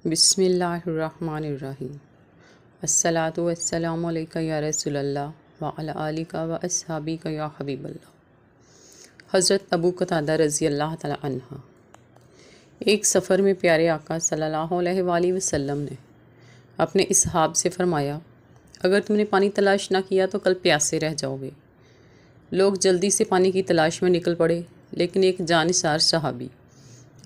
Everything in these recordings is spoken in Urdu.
بسم اللہ الرحمن الرحیم۔ الصلاۃ والسلام علیکہ یا رسول اللہ وعلی آلک و اصحابک یا حبیب اللہ۔ حضرت ابو قتادہ رضی اللہ تعالی عنہ۔ ایک سفر میں پیارے آقا صلی اللہ علیہ وآلہ وسلم نے اپنے اصحاب سے فرمایا، اگر تم نے پانی تلاش نہ کیا تو کل پیاسے رہ جاؤ گے۔ لوگ جلدی سے پانی کی تلاش میں نکل پڑے، لیکن ایک جانثار صحابی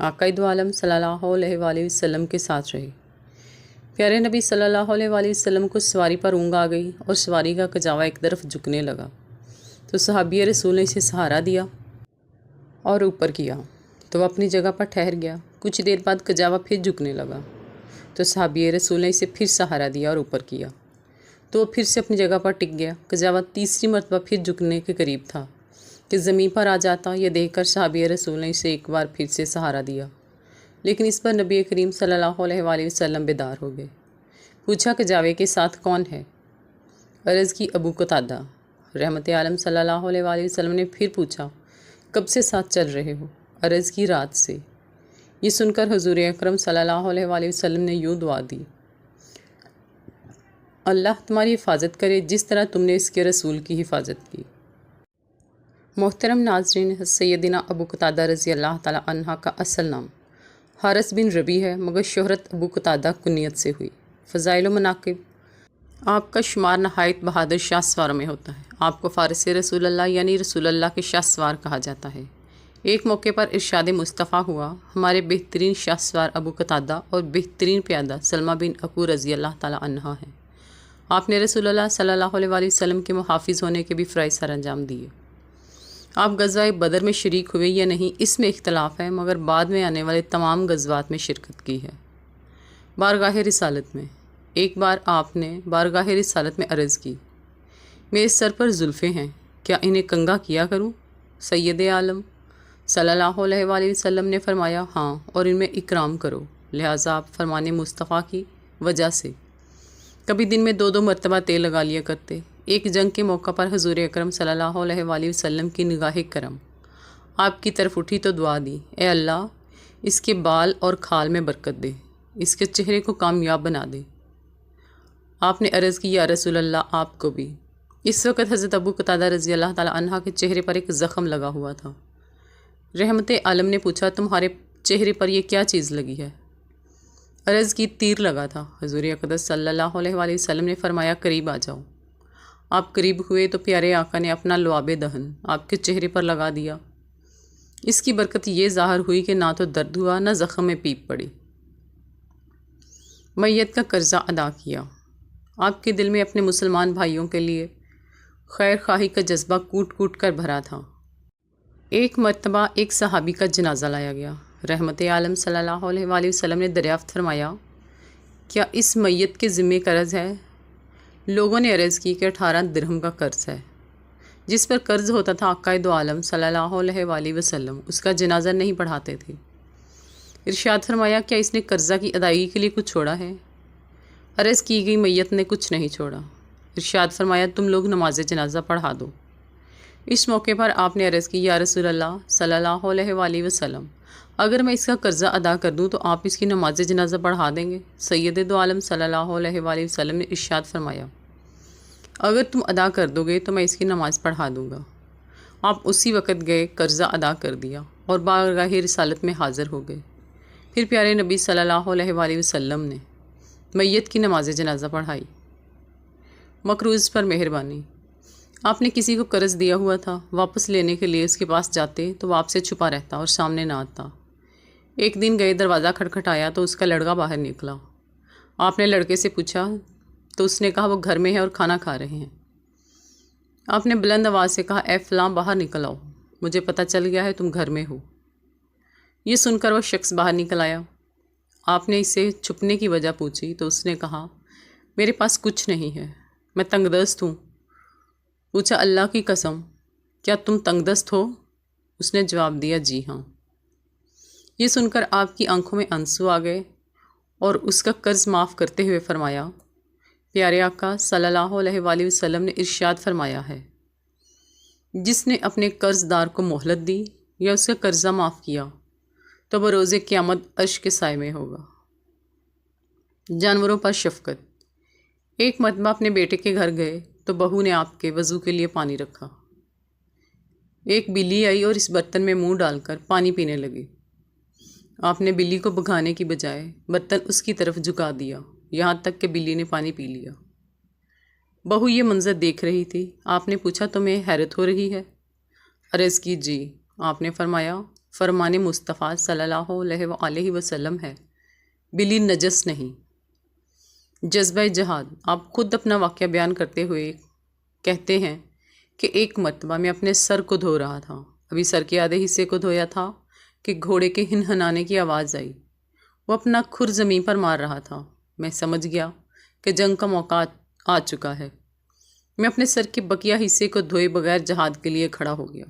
آقا دو عالم صلی اللہ علیہ وآلہ وسلم کے ساتھ رہے۔ پیارے نبی صلی اللہ علیہ وآلہ وسلم کو سواری پر اونگ آ گئی اور سواری کا کجاوا ایک طرف جھکنے لگا، تو صحابی رسول نے اسے سہارا دیا اور اوپر کیا تو وہ اپنی جگہ پر ٹھہر گیا۔ کچھ دیر بعد کجاوا پھر جھکنے لگا، تو صحابی رسول نے اسے پھر سہارا دیا اور اوپر کیا تو وہ پھر سے اپنی جگہ پر ٹک گیا۔ کجاوا تیسری مرتبہ پھر جھکنے کے قریب تھا کہ زمین پر آ جاتا۔ یہ دیکھ کر صحابی رسول نے اسے ایک بار پھر سے سہارا دیا، لیکن اس پر نبی کریم صلی اللہ علیہ وآلہ وسلم بیدار ہو گئے۔ پوچھا کجاوے کے ساتھ کون ہے؟ عرض کی ابو قتادہ۔ رحمت عالم صلی اللہ علیہ وآلہ وسلم نے پھر پوچھا کب سے ساتھ چل رہے ہو؟ عرض کی رات سے۔ یہ سن کر حضور اکرم صلی اللہ علیہ وآلہ وسلم نے یوں دعا دی، اللہ تمہاری حفاظت کرے جس طرح تم نے اس کے رسول کی حفاظت کی۔ محترم ناظرین، سیدنا ابو قتادہ رضی اللہ تعالی عنہ کا اصل نام حارث بن ربیع ہے، مگر شہرت ابو قتادہ کنیت سے ہوئی۔ فضائل و مناقب۔ آپ کا شمار نہایت بہادر شاہ سواروں میں ہوتا ہے۔ آپ کو فارس رسول اللہ یعنی رسول اللہ کے شاہ سوار کہا جاتا ہے۔ ایک موقع پر ارشاد مصطفیٰ ہوا، ہمارے بہترین شاہ سوار ابو قتادہ اور بہترین پیادہ سلمہ بن اکو رضی اللہ تعالی عنہ ہیں۔ آپ نے رسول اللہ صلی اللہ علیہ وآلہ وسلم کے محافظ ہونے کے بھی فرائض سر انجام دیے۔ آپ غزوہ بدر میں شریک ہوئے یا نہیں اس میں اختلاف ہے، مگر بعد میں آنے والے تمام غزوات میں شرکت کی ہے۔ بارگاہ رسالت میں۔ ایک بار آپ نے بارگاہ رسالت میں عرض کی، میرے سر پر زلفیں ہیں، کیا انہیں کنگھا کیا کروں؟ سید عالم صلی اللہ علیہ وآلہ وسلم نے فرمایا، ہاں، اور ان میں اکرام کرو۔ لہٰذا آپ فرمان مصطفیٰ کی وجہ سے کبھی دن میں 2 مرتبہ تیل لگا لیا کرتے۔ ایک جنگ کے موقع پر حضور اکرم صلی اللہ علیہ وآلہ وسلم کی نگاہ کرم آپ کی طرف اٹھی تو دعا دی، اے اللہ اس کے بال اور کھال میں برکت دے، اس کے چہرے کو کامیاب بنا دے۔ آپ نے عرض کی، یا رسول اللہ آپ کو بھی۔ اس وقت حضرت ابو قتادہ رضی اللہ تعالی عنہ کے چہرے پر ایک زخم لگا ہوا تھا۔ رحمت عالم نے پوچھا، تمہارے چہرے پر یہ کیا چیز لگی ہے؟ عرض کی، تیر لگا تھا۔ حضور اقدس صلی اللہ علیہ وآلہ وسلم نے فرمایا، قریب آ جاؤ۔ آپ قریب ہوئے تو پیارے آقا نے اپنا لعاب دہن آپ کے چہرے پر لگا دیا۔ اس کی برکت یہ ظاہر ہوئی کہ نہ تو درد ہوا نہ زخم میں پیپ پڑی۔ میت کا قرضہ ادا کیا۔ آپ کے دل میں اپنے مسلمان بھائیوں کے لیے خیر خواہی کا جذبہ کوٹ کوٹ کر بھرا تھا۔ ایک مرتبہ ایک صحابی کا جنازہ لایا گیا۔ رحمت عالم صلی اللہ علیہ وآلہ وسلم نے دریافت فرمایا، کیا اس میت کے ذمے قرض ہے؟ لوگوں نے عرض کی کہ 18 درہم کا قرض ہے۔ جس پر قرض ہوتا تھا آقا دو عالم صلی اللہ علیہ وآلہ وسلم اس کا جنازہ نہیں پڑھاتے تھے۔ ارشاد فرمایا، کیا اس نے قرضہ کی ادائیگی کے لیے کچھ چھوڑا ہے؟ عرض کی گئی، میت نے کچھ نہیں چھوڑا۔ ارشاد فرمایا، تم لوگ نماز جنازہ پڑھا دو۔ اس موقع پر آپ نے عرض کی، یا رسول اللہ صلی اللہ علیہ وآلہ وسلم، اگر میں اس کا قرضہ ادا کر دوں تو آپ اس کی نماز جنازہ پڑھا دیں گے؟ سید دو عالم صلی اللہ علیہ وآلہ وسلم نے ارشاد فرمایا، اگر تم ادا کر دو گے تو میں اس کی نماز پڑھا دوں گا۔ آپ اسی وقت گئے، قرضہ ادا کر دیا اور بارگاہ رسالت میں حاضر ہو گئے۔ پھر پیارے نبی صلی اللہ علیہ وآلہ وسلم نے میت کی نماز جنازہ پڑھائی۔ مقروض پر مہربانی۔ آپ نے کسی کو قرض دیا ہوا تھا، واپس لینے کے لیے اس کے پاس جاتے تو وہ آپ سے چھپا رہتا اور سامنے نہ آتا۔ ایک دن گئے، دروازہ کھٹکھٹایا تو اس کا لڑکا باہر نکلا۔ آپ نے لڑکے سے پوچھا تو اس نے کہا وہ گھر میں ہے اور کھانا کھا رہے ہیں۔ آپ نے بلند آواز سے کہا، اے فلاں باہر نکل آؤ، مجھے پتہ چل گیا ہے تم گھر میں ہو۔ یہ سن کر وہ شخص باہر نکل آیا۔ آپ نے اسے چھپنے کی وجہ پوچھی تو اس نے کہا، میرے پاس کچھ نہیں ہے، میں تنگ دست ہوں۔ پوچھا، اللہ کی قسم کیا تم تنگ دست ہو؟ اس نے جواب دیا، جی ہاں۔ یہ سن کر آپ کی آنکھوں میں آنسو آ گئے اور اس کا قرض معاف کرتے ہوئے فرمایا، پیارے آقا صلی اللہ علیہ وآلہ وسلم نے ارشاد فرمایا ہے، جس نے اپنے قرض دار کو مہلت دی یا اس کا قرضہ معاف کیا تو وہ روز قیامت عرش کے سائے میں ہوگا۔ جانوروں پر شفقت۔ ایک مرتبہ اپنے بیٹے کے گھر گئے تو بہو نے آپ کے وضو کے لیے پانی رکھا۔ ایک بلی آئی اور اس برتن میں منہ ڈال کر پانی پینے لگی۔ آپ نے بلی کو بھگانے کی بجائے برتن اس کی طرف جھکا دیا، یہاں تک کہ بلی نے پانی پی لیا۔ بہو یہ منظر دیکھ رہی تھی۔ آپ نے پوچھا تمہیں حیرت ہو رہی ہے؟ عرض کی جی۔ آپ نے فرمایا فرمان مصطفیٰ صلی اللہ علیہ وآلہ وسلم ہے، بلی نجس نہیں۔ جذبہ جہاد۔ آپ خود اپنا واقعہ بیان کرتے ہوئے کہتے ہیں کہ ایک مرتبہ میں اپنے سر کو دھو رہا تھا، ابھی سر کے آدھے حصے کو دھویا تھا کہ گھوڑے کے ہنہنانے کی آواز آئی۔ وہ اپنا کھر زمین پر مار رہا تھا۔ میں سمجھ گیا کہ جنگ کا موقع آ چکا ہے۔ میں اپنے سر کے بقیہ حصے کو دھوئے بغیر جہاد کے لیے کھڑا ہو گیا۔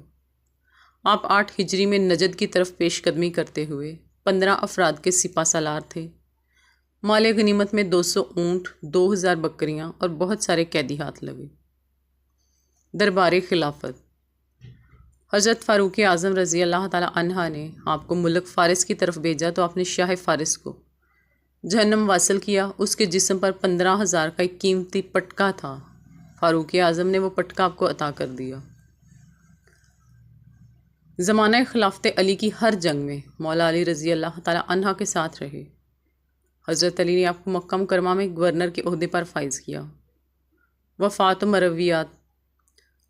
آپ 8 ہجری میں نجد کی طرف پیش قدمی کرتے ہوئے 15 افراد کے سپہ سالار تھے۔ مال غنیمت میں 200 اونٹ، 2000 بکریاں اور بہت سارے قیدی ہاتھ لگے۔ دربار خلافت۔ حضرت فاروق اعظم رضی اللہ تعالی عنہ نے آپ کو ملک فارس کی طرف بھیجا تو آپ نے شاہ فارس کو جہنم واصل کیا۔ اس کے جسم پر 15,000 کا ایک قیمتی پٹکا تھا۔ فاروق اعظم نے وہ پٹکا آپ کو عطا کر دیا۔ زمانہ خلافت علی کی ہر جنگ میں مولا علی رضی اللہ تعالی عنہ کے ساتھ رہے۔ حضرت علی نے آپ کو مکہ مکرمہ میں گورنر کے عہدے پر فائز کیا۔ وفات و مرویات۔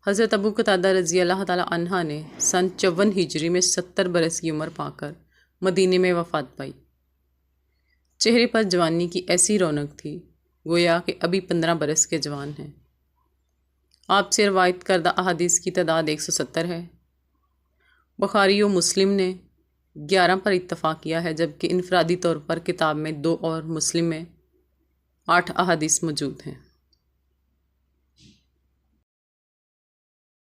حضرت ابو قتادہ رضی اللہ تعالی عنہ نے سن 54 ہجری میں 70 برس کی عمر پا کر مدینے میں وفات پائی۔ چہرے پر جوانی کی ایسی رونق تھی گویا کہ ابھی 15 برس کے جوان ہیں۔ آپ سے روایت کردہ احادیث کی تعداد 170 ہے۔ بخاری و مسلم نے 11 پر اتفاق کیا ہے، جبکہ انفرادی طور پر کتاب میں 2 اور مسلم میں 8 احادیث موجود ہیں۔